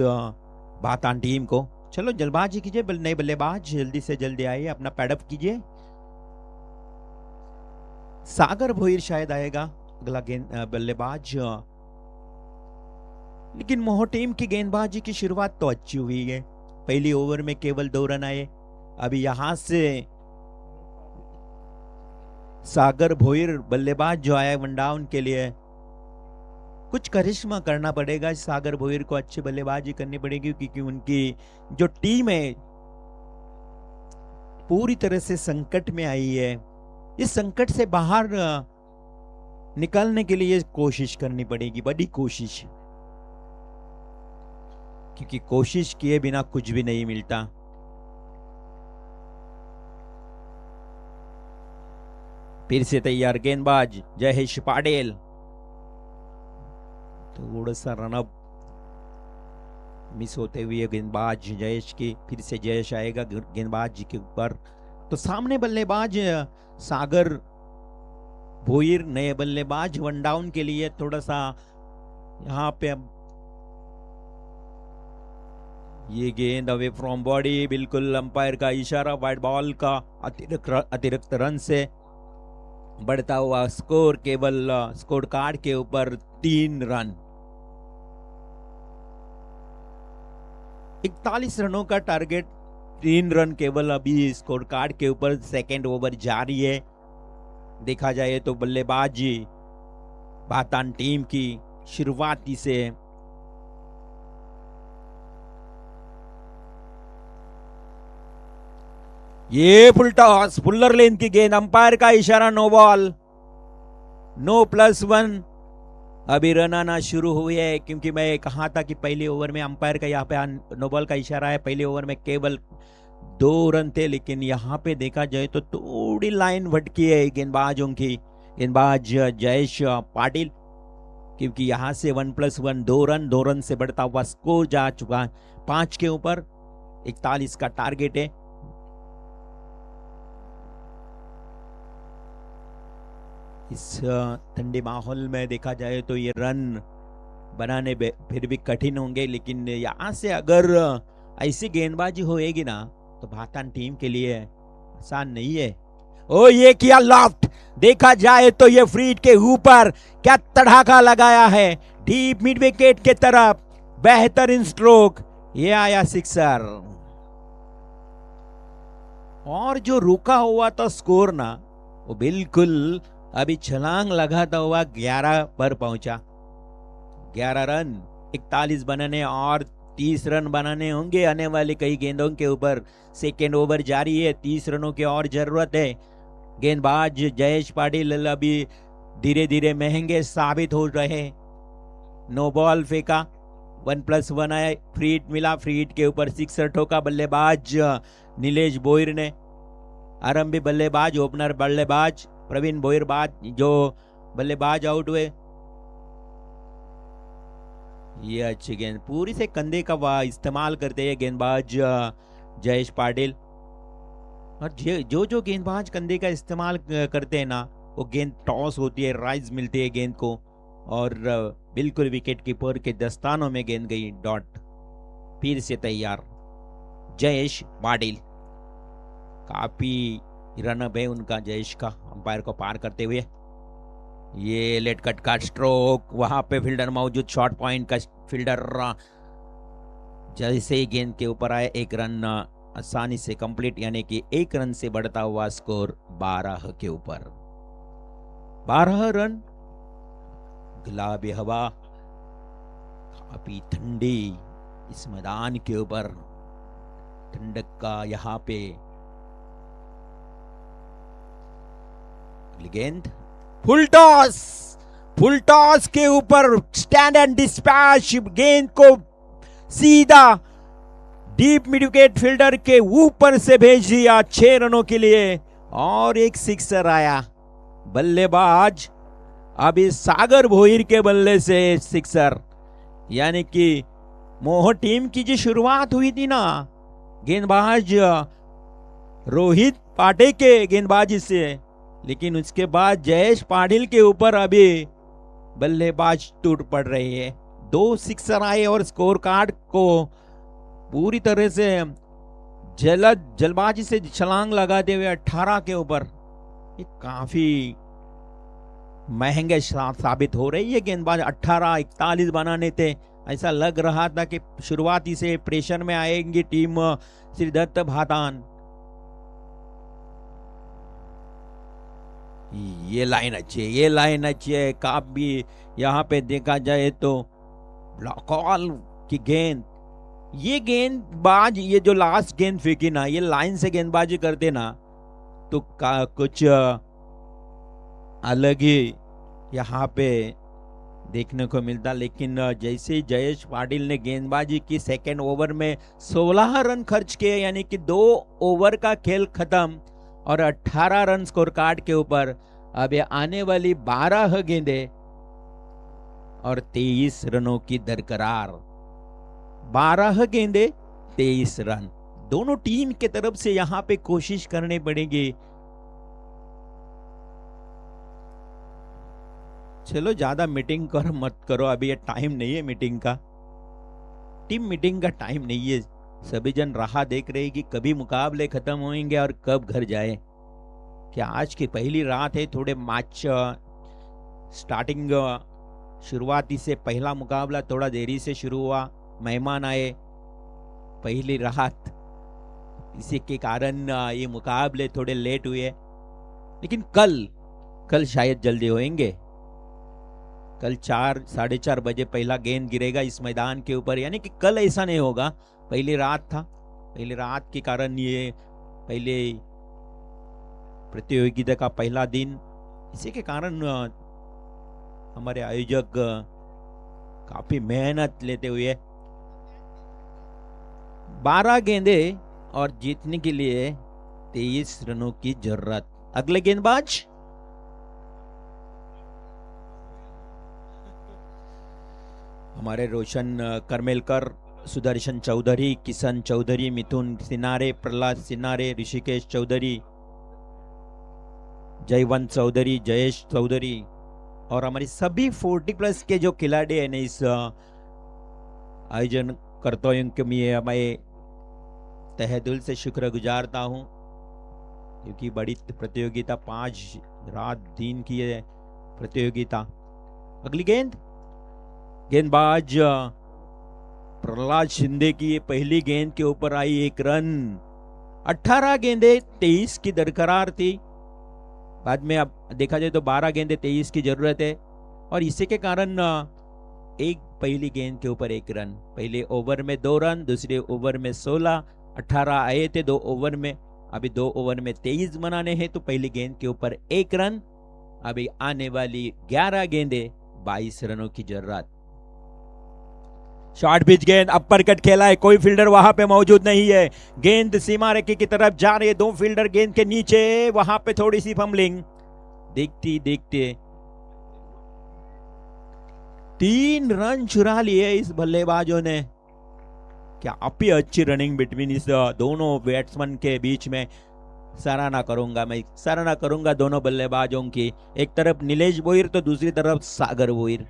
भातान टीम को। चलो जल्दबाजी कीजिए, नए बल्लेबाज जल्दी से जल्दी आइए, अपना पैडअप कीजिए। सागर भोईर शायद आएगा अगला बल्लेबाज, लेकिन मोह टीम की गेंदबाजी की शुरुआत तो अच्छी हुई है। पहली ओवर में केवल 2 रन आए। अभी यहां से सागर भोईर बल्लेबाज जो आया वन डाउन के लिए, कुछ करिश्मा करना पड़ेगा सागर भोईर को, अच्छी बल्लेबाजी करनी पड़ेगी, क्योंकि उनकी जो टीम है पूरी तरह से संकट में आई है। इस संकट से बाहर निकलने के लिए कोशिश करनी पड़ेगी, बड़ी कोशिश, क्योंकि कोशिश किए बिना कुछ भी नहीं मिलता। फिर से तैयार गेंदबाज जयेश पाटिल, थोड़ा सा रनअप मिस होते हुए गेंदबाज जयेश की, फिर से जयेश आएगा गेंदबाज जी के ऊपर। तो सामने बल्लेबाज सागर भोईर, नए बल्लेबाज वन डाउन के लिए, थोड़ा सा यहां पे अब ये गेंद अवे फ्रॉम बॉडी, बिल्कुल अंपायर का इशारा, वाइड बॉल का अतिरिक्त रन से बढ़ता हुआ स्कोर, केवल स्कोर कार्ड के ऊपर 3 रन। 41 रनों का टारगेट, 3 रन केवल अभी स्कोर कार्ड के ऊपर। सेकेंड ओवर जारी है। देखा जाए तो बल्लेबाजी भातान टीम की शुरुआती से ये फुल टॉस, फुल्लर लेन की गेंद, अंपायर का इशारा, नो बॉल, नो +1। अभी रन आना शुरू हुए है, क्योंकि मैं कहा था कि पहले ओवर में अंपायर का यहाँ पे नो बॉल का इशारा है। पहले ओवर में केवल 2 रन थे, लेकिन यहाँ पे देखा जाए तो थोड़ी लाइन भटकी है गेंदबाजों की। गेंदबाज जयेश पाटिल, क्योंकि यहाँ से 1+1 2 रन से बढ़ता हुआ स्कोर जा चुका है 5 के ऊपर। 41 का टारगेट है। इस ठंडे माहौल में देखा जाए तो ये रन बनाने फिर भी कठिन होंगे, लेकिन यहाँ से अगर ऐसी गेंदबाजी होएगी ना तो भातान टीम के लिए आसान नहीं है। ओ ये किया लॉफ्ट, देखा जाए तो ये फ्रीड के ऊपर क्या तड़ाका लगाया है, डीप मिड विकेट के तरफ, बेहतरीन स्ट्रोक, ये आया सिक्सर। और जो रुका हुआ था स्कोर ना, वो बिल्कुल अभी छलांग लगाता हुआ 11 पर पहुंचा। 11 रन, 41 बनाने और 30 रन बनाने होंगे आने वाले कई गेंदों के ऊपर। सेकेंड ओवर जारी है, 30 रनों की और जरूरत है। गेंदबाज जयेश पाटिल अभी धीरे धीरे महंगे साबित हो रहे। नो बॉल फेंका, 1+1 आया, फ्री हिट मिला, फ्री हिट के ऊपर सिक्सर ठोका बल्लेबाज नीलेश बोयर ने। आरंभी बल्लेबाज, ओपनर बल्लेबाज प्रवीण बोयरबाज जो बल्लेबाज आउट हुए। ये अच्छी गेंद, पूरी से कंधे का इस्तेमाल करते हैं गेंदबाज जयेश पाटिल। और जो गेंदबाज कंधे का इस्तेमाल करते हैं ना, वो गेंद टॉस होती है, राइज मिलती है गेंद को, और बिल्कुल विकेट कीपर के दस्तानों में गेंद गई, डॉट। फिर से तैयार जयेश पाटिल, काफी रनअप है उनका जयेश का, अंपायर को पार करते हुए। ये लेट कट का स्ट्रोक, वहां पे फील्डर मौजूद, शॉर्ट पॉइंट का फील्डर जैसे ही गेंद के ऊपर आए, 1 रन आसानी से कंप्लीट, यानी कि 1 रन से बढ़ता हुआ स्कोर 12 के ऊपर। 12 रन। गुलाबी हवा काफी ठंडी इस मैदान के ऊपर, ठंडक का यहाँ पे गेंद, फुल टॉस के ऊपर स्टैंड एंड डिस्पैच, गेंद को सीधा डीप मिड विकेट फील्डर के ऊपर से भेज दिया 6 रनों के लिए, और एक सिक्सर आया। बल्लेबाज अभी सागर भोईर के बल्ले से सिक्सर, यानी कि मोह टीम की जो शुरुआत हुई थी ना गेंदबाज रोहित पाटे के गेंदबाजी से, लेकिन उसके बाद जयेश पाटिल के ऊपर अभी बल्लेबाज टूट पड़ रही है। 2 सिक्सर आए और स्कोर कार्ड को पूरी तरह से जलबाजी से छलांग लगाते हुए 18 के ऊपर। ये काफी महंगे साबित हो रही है गेंदबाज। 18-41 बनाने थे, ऐसा लग रहा था कि शुरुआती से प्रेशर में आएंगी टीम श्रीदत्त भातान। ये लाइन अच्छी है, काफी यहाँ पे देखा जाए तो ब्लॉकॉल की गेंद, ये गेंदबाज ये जो लास्ट गेंद फेंकी ना, ये लाइन से गेंदबाजी करते ना तो कुछ अलग ही यहाँ पे देखने को मिलता। लेकिन जैसे जयेश पाटिल ने गेंदबाजी की, सेकेंड ओवर में 16 रन खर्च किए, यानी कि 2 ओवर का खेल खत्म और 18 रन स्कोर कार्ड के ऊपर। अब ये आने वाली 12 गेंदें और 23 रनों की दरकरार। 12 गेंदें 23 रन, दोनों टीम के तरफ से यहां पे कोशिश करनी पड़ेगी। चलो ज्यादा मीटिंग कर मत करो, अभी ये टाइम नहीं है मीटिंग का, टीम मीटिंग का टाइम नहीं है। सभी जन राह देख रहे हैं कि कभी मुकाबले खत्म होंगे और कब घर जाए। क्या आज की पहली रात है, थोड़े मैच स्टार्टिंग शुरुआती से पहला मुकाबला थोड़ा देरी से शुरू हुआ, मेहमान आए, पहली रात, इसी के कारण ये मुकाबले थोड़े लेट हुए। लेकिन कल शायद जल्दी होंगे। कल 4-4:30 बजे पहला गेंद गिरेगा इस मैदान के ऊपर, यानी कि कल ऐसा नहीं होगा। पहली रात था, पहली रात के कारण ये पहले प्रतियोगिता का पहला दिन, इसी के कारण हमारे आयोजक काफी मेहनत लेते हुए 12 गेंदे और जीतने के लिए 23 रनों की जरूरत। अगले गेंदबाज हमारे रोशन करमेलकर, सुदर्शन चौधरी, किशन चौधरी, मिथुन सिनारे, प्रहलाद सिनारे, ऋषिकेश चौधरी, जयवंत चौधरी, जयेश चौधरी और हमारी सभी 40+ के जो खिलाड़ी हैं इस आयोजन कर्ताओं के मैं तहे दिल से शुक्र गुजारता हूं, क्योंकि बड़ी प्रतियोगिता 5 रात दिन की है प्रतियोगिता। अगली गेंदबाज प्रहलाद शिंदे की ये पहली गेंद के ऊपर आई 1 रन। 18 गेंदें 23 की दरकरार थी, बाद में अब देखा जाए तो 12 गेंदें 23 की जरूरत है, और इसी के कारण एक पहली गेंद के ऊपर 1 रन। पहले ओवर में 2 रन, दूसरे ओवर में 16, 18 आए थे 2 ओवर में, अभी 2 ओवर में 23 बनाने हैं, तो पहली गेंद के ऊपर 1 रन। अभी आने वाली 11 गेंदें 22 रनों की जरूरत। शॉर्ट पिच गेंद, अपर कट खेला है, कोई फील्डर वहां पे मौजूद नहीं है। गेंद सीमा रेखा की तरफ जा रही है, दो फील्डर गेंद के नीचे, वहां पे थोड़ी सी फंबलिंग। देखते देखते 3 रन चुरा लिए इस बल्लेबाजों ने। क्या काफी अच्छी रनिंग बिटवीन इस दोनों बैट्समैन के बीच में। सराहना करूंगा, मैं सराहना करूंगा दोनों बल्लेबाजों की। एक तरफ नीलेश भोईर तो दूसरी तरफ सागर भोईर।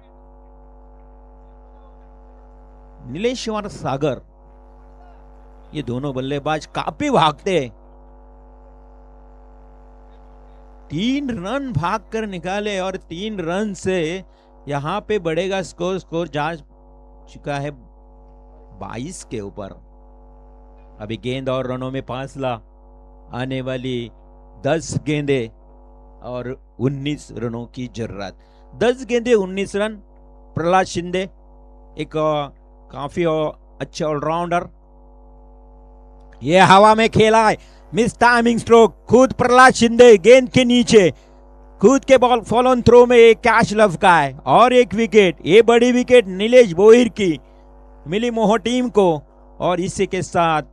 नीलेश और सागर, ये दोनों बल्लेबाज काफी भागते हैं। 3 रन भाग कर निकाले और 3 रन से यहां पे बढ़ेगा स्कोर। स्कोर जा चुका है 22 के ऊपर। अभी गेंद और रनों में फासला, आने वाली 10 गेंदे और 19 रनों की जरूरत। 10 गेंदे 19 रन। प्रहलाद शिंदे एक काफी अच्छे ऑलराउंडर, ये हवा में खेला है, मिस टाइमिंग स्ट्रोक। खुद प्रहलाद शिंदे गेंद के नीचे, खुद के बॉल फॉलो ऑन थ्रो में एक कैच लपका है और एक विकेट। ये बड़ी विकेट नीलेश भोईर की मिली मोह टीम को, और इसी के साथ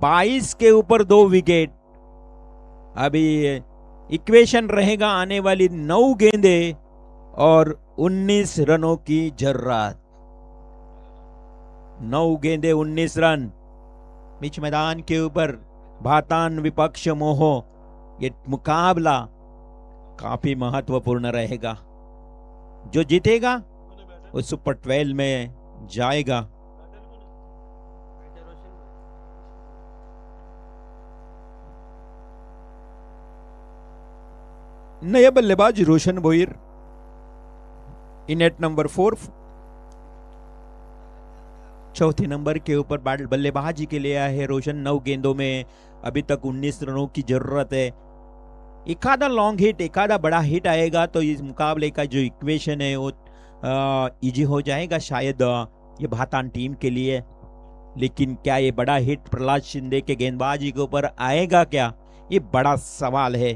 22 के ऊपर 2 विकेट। अभी इक्वेशन रहेगा आने वाली 9 गेंदे और 19 रनों की जरूरत। 9 गेंदे 19 रन। बीच मैदान के ऊपर भातान विपक्ष मोह, ये मुकाबला काफी महत्वपूर्ण रहेगा। जो जीतेगा वो सुपर 12 में जाएगा। नया बल्लेबाज रोशन भोईर, इनेट नंबर 4, चौथे नंबर के ऊपर बल्लेबाजी के लिए आया है रोशन। 9 गेंदों में अभी तक 19 रनों की जरूरत है। एक आधा लॉन्ग हिट, एक आधा बड़ा हिट आएगा तो इस मुकाबले का जो इक्वेशन है वो इजी हो जाएगा शायद ये भातान टीम के लिए। लेकिन क्या ये बड़ा हिट प्रहलाद शिंदे के गेंदबाजी के ऊपर आएगा क्या, ये बड़ा सवाल है।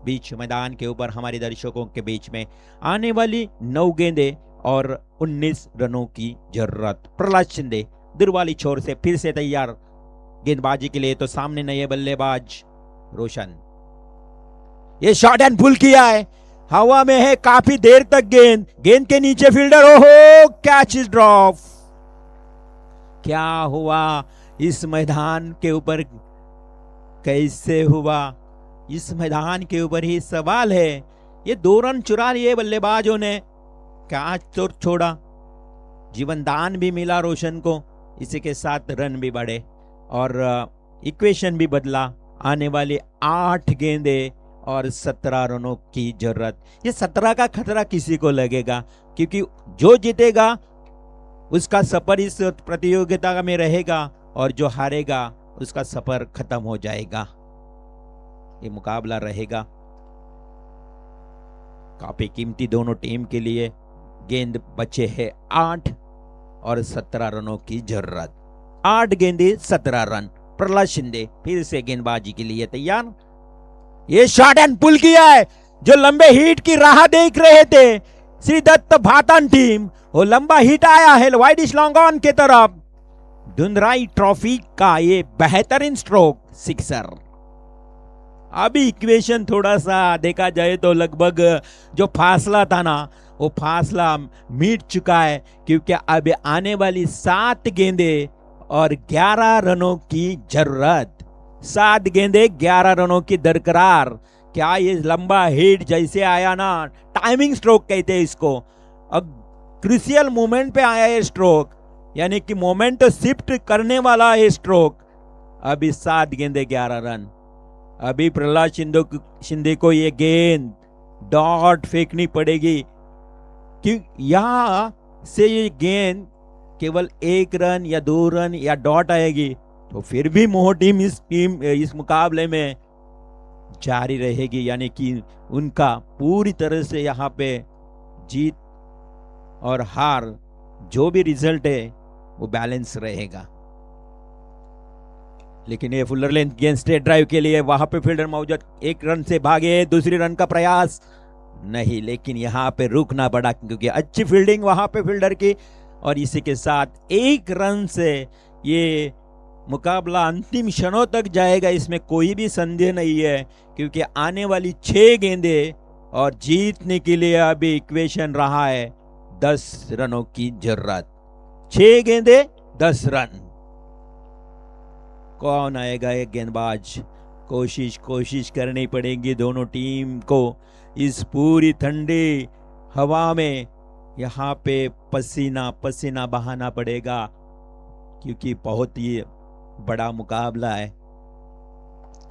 बीच मैदान के ऊपर हमारे दर्शकों के बीच में आने वाली 9 गेंदे और 19 रनों की जरूरत। प्रहलाद शिंदे दूर वाली छोर से फिर से तैयार गेंदबाजी के लिए, तो सामने नए बल्लेबाज रोशन। ये शॉट एंड पुल किया है, हवा में है काफी देर तक गेंद, गेंद के नीचे फील्डर, ओहो कैच इज ड्रॉप। क्या हुआ इस मैदान के ऊपर, कैसे हुआ इस मैदान के ऊपर ही सवाल है। ये 2 रन चुरा लिए बल्लेबाजों ने, कैच तो छोड़ा, जीवन दान भी मिला रोशन को, इसी के साथ रन भी बढ़े और इक्वेशन भी बदला। आने वाली 8 गेंदे और 17 रनों की जरूरत। ये 17 का खतरा किसी को लगेगा, क्योंकि जो जीतेगा उसका सफर इस प्रतियोगिता में रहेगा और जो हारेगा उसका सफर खत्म हो जाएगा। ये मुकाबला रहेगा काफी कीमती दोनों टीम के लिए। गेंद बचे है 8 और 17 रनों की जरूरत। 8 गेंदे 17 रन। प्रहलाद शिंदे फिर से गेंदबाजी के लिए तैयार। ये शॉट एंड पुल किया है, जो लंबे हिट की राह देख रहे थे श्री दत्त भातान टीम, वो लंबा हिट आया है वाइडिश लॉन्ग ऑन के तरफ। धुंधराई ट्रॉफी का ये बेहतरीन स्ट्रोक, सिक्सर। अभी इक्वेशन थोड़ा सा देखा जाए तो लगभग जो फासला था ना, वो फासला मिट चुका है, क्योंकि अब आने वाली 7 गेंदे और 11 रनों की जरूरत। 7 गेंदे 11 रनों की दरकरार। क्या ये लंबा हिट जैसे आया ना, टाइमिंग स्ट्रोक कहते हैं इसको, अब क्रूशियल मोमेंट पे आया ये स्ट्रोक, यानी कि मोमेंट शिफ्ट करने वाला ये स्ट्रोक। अभी 7 गेंदे 11 रन। अभी प्रहलाद शिंदे को ये गेंद डॉट फेंकनी पड़ेगी, कि यहां से ये गेंद केवल 1 रन या 2 रन या डॉट आएगी तो फिर भी मोह टीम इस मुकाबले में जारी रहेगी, यानी कि उनका पूरी तरह से यहाँ पे जीत और हार जो भी रिजल्ट है वो बैलेंस रहेगा। लेकिन ये फुलर लेंथ गेंद स्ट्रेट ड्राइव के लिए, वहां पे फील्डर मौजूद, 1 रन से भागे, दूसरी रन का प्रयास नहीं, लेकिन यहाँ पे रुकना पड़ा क्योंकि अच्छी फील्डिंग वहां पे फील्डर की, और इसी के साथ 1 रन से ये मुकाबला अंतिम क्षणों तक जाएगा, इसमें कोई भी संदेह नहीं है, क्योंकि आने वाली 6 गेंदें और जीतने के लिए अभी इक्वेशन रहा है 10 रनों की जरूरत। 6 गेंदें 10 रन। कौन आएगा एक गेंदबाज? कोशिश करनी पड़ेगी दोनों टीम को इस पूरी ठंडी हवा में। यहाँ पे पसीना पसीना बहाना पड़ेगा, क्योंकि बहुत ही बड़ा मुकाबला है,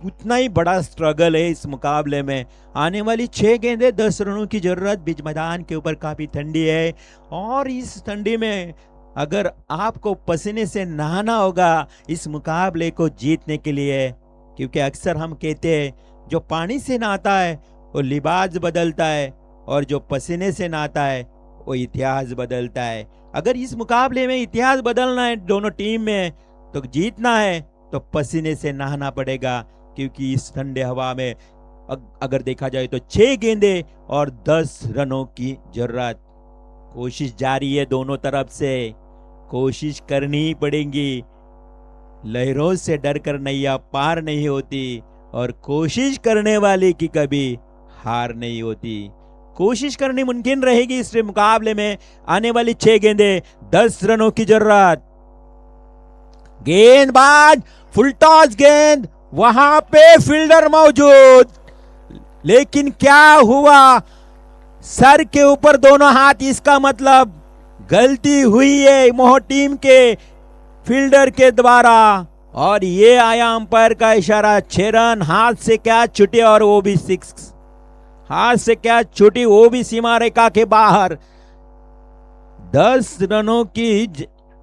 उतना ही बड़ा स्ट्रगल है इस मुकाबले में। आने वाली 6 गेंदें 10 रनों की जरूरत। बीच मैदान के ऊपर काफी ठंडी है, और इस ठंडी में अगर आपको पसीने से नहाना होगा इस मुकाबले को जीतने के लिए, क्योंकि अक्सर हम कहते हैं जो पानी से नहाता है वो लिबास बदलता है, और जो पसीने से नहाता है वो इतिहास बदलता है। अगर इस मुकाबले में इतिहास बदलना है दोनों टीम में, तो जीतना है तो पसीने से नहाना पड़ेगा, क्योंकि इस ठंडे हवा में अगर देखा जाए तो 6 गेंदें और 10 रनों की जरूरत। कोशिश जारी है दोनों तरफ से, कोशिश करनी ही पड़ेगी। लहरों से डरकर नैया पार नहीं होती, और कोशिश करने वाले की कभी हार नहीं होती। कोशिश करनी मुमकिन रहेगी इस मुकाबले में। आने वाली 6 गेंदें 10 रनों की जरूरत। गेंदबाज फुल टॉस गेंद, वहां पे फील्डर मौजूद, लेकिन क्या हुआ? सर के ऊपर दोनों हाथ, इसका मतलब गलती हुई है मोह टीम के फील्डर के द्वारा, और ये आया अंपायर का इशारा। 6 रन, हाथ से क्या छूटे और वो भी 6, हाथ से क्या छूटी वो भी सीमा रेखा के बाहर। 10 रनों की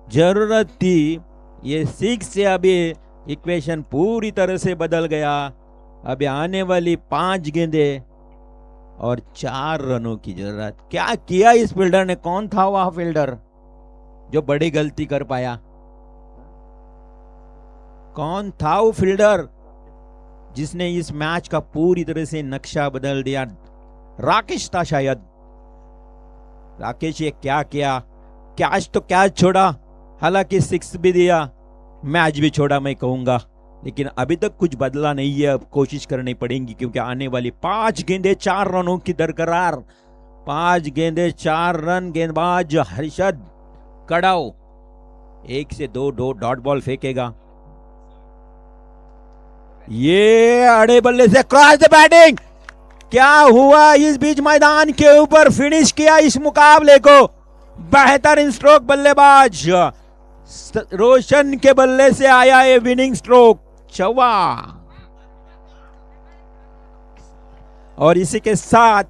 जरूरत थी, ये 6 से अभी इक्वेशन पूरी तरह से बदल गया। अभी आने वाली 5 गेंदें और 4 रनों की जरूरत। क्या किया इस फील्डर ने? कौन था वह फील्डर जो बड़ी गलती कर पाया? कौन था वो फील्डर जिसने इस मैच का पूरी तरह से नक्शा बदल दिया? राकेश था शायद। राकेश ये क्या किया? कैच तो कैच छोड़ा, हालांकि 6 भी दिया, मैच भी छोड़ा मैं कहूंगा, लेकिन अभी तक कुछ बदला नहीं है। अब कोशिश करनी पड़ेगी, क्योंकि आने वाली 5 गेंदें 4 रनों की दरकरार। 5 गेंदें 4 रन। गेंदबाज हर्षद कड़ाओ 1 से 2 डॉट बॉल फेंकेगा। ये अड़े बल्ले से क्रॉस द बैटिंग। क्या हुआ? इस बीच मैदान के ऊपर फिनिश किया इस मुकाबले को बेहतरीन स्ट्रोक बल्लेबाज रोशन के बल्ले से आया ये विनिंग स्ट्रोक, चौवा। और इसी के साथ